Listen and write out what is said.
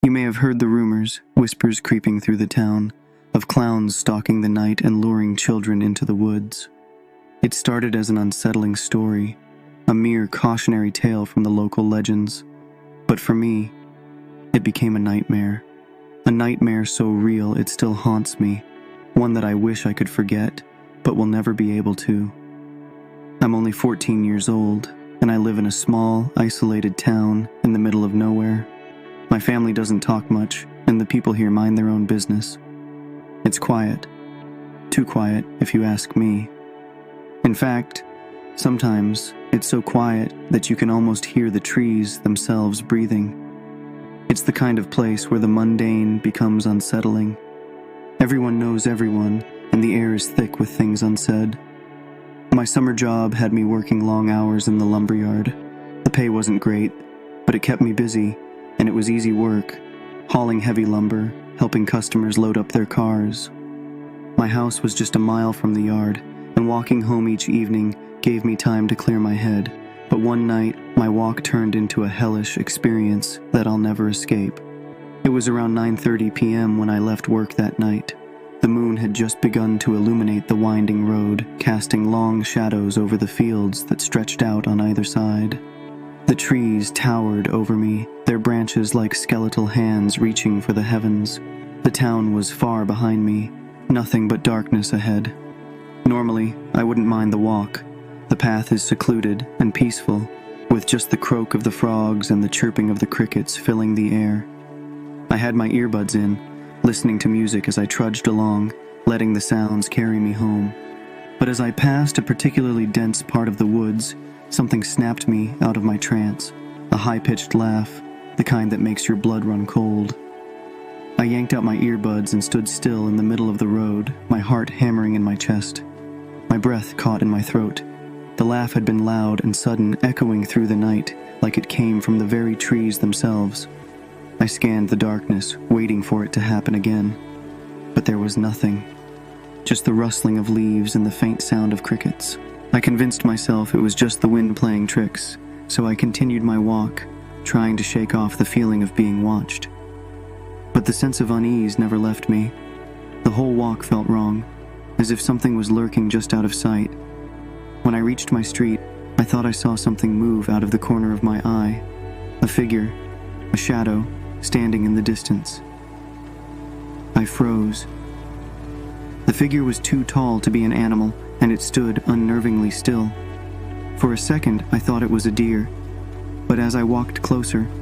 You may have heard the rumors, whispers creeping through the town, of clowns stalking the night and luring children into the woods. It started as an unsettling story, a mere cautionary tale from the local legends. But for me, it became a nightmare so real it still haunts me, one that I wish I could forget, but will never be able to. I'm only 14 years old, and I live in a small, isolated town in the middle of nowhere. My family doesn't talk much, and the people here mind their own business. It's quiet. Too quiet, if you ask me. In fact, sometimes it's so quiet that you can almost hear the trees themselves breathing. It's the kind of place where the mundane becomes unsettling. Everyone knows everyone, and the air is thick with things unsaid. My summer job had me working long hours in the lumberyard. The pay wasn't great, but it kept me busy, and it was easy work, hauling heavy lumber, helping customers load up their cars. My house was just a mile from the yard, and walking home each evening gave me time to clear my head. But one night, my walk turned into a hellish experience that I'll never escape. It was around 9:30 p.m. when I left work that night. The moon had just begun to illuminate the winding road, casting long shadows over the fields that stretched out on either side. The trees towered over me, their branches like skeletal hands reaching for the heavens. The town was far behind me, nothing but darkness ahead. Normally, I wouldn't mind the walk. The path is secluded and peaceful, with just the croak of the frogs and the chirping of the crickets filling the air. I had my earbuds in, listening to music as I trudged along, letting the sounds carry me home. But as I passed a particularly dense part of the woods, something snapped me out of my trance, a high-pitched laugh, the kind that makes your blood run cold. I yanked out my earbuds and stood still in the middle of the road, my heart hammering in my chest. My breath caught in my throat. The laugh had been loud and sudden, echoing through the night, like it came from the very trees themselves. I scanned the darkness, waiting for it to happen again. But there was nothing. Just the rustling of leaves and the faint sound of crickets. I convinced myself it was just the wind playing tricks, so I continued my walk, trying to shake off the feeling of being watched. But the sense of unease never left me. The whole walk felt wrong, as if something was lurking just out of sight. When I reached my street, I thought I saw something move out of the corner of my eye. A figure, a shadow, standing in the distance. I froze. The figure was too tall to be an animal, and it stood unnervingly still. For a second, I thought it was a deer, but as I walked closer,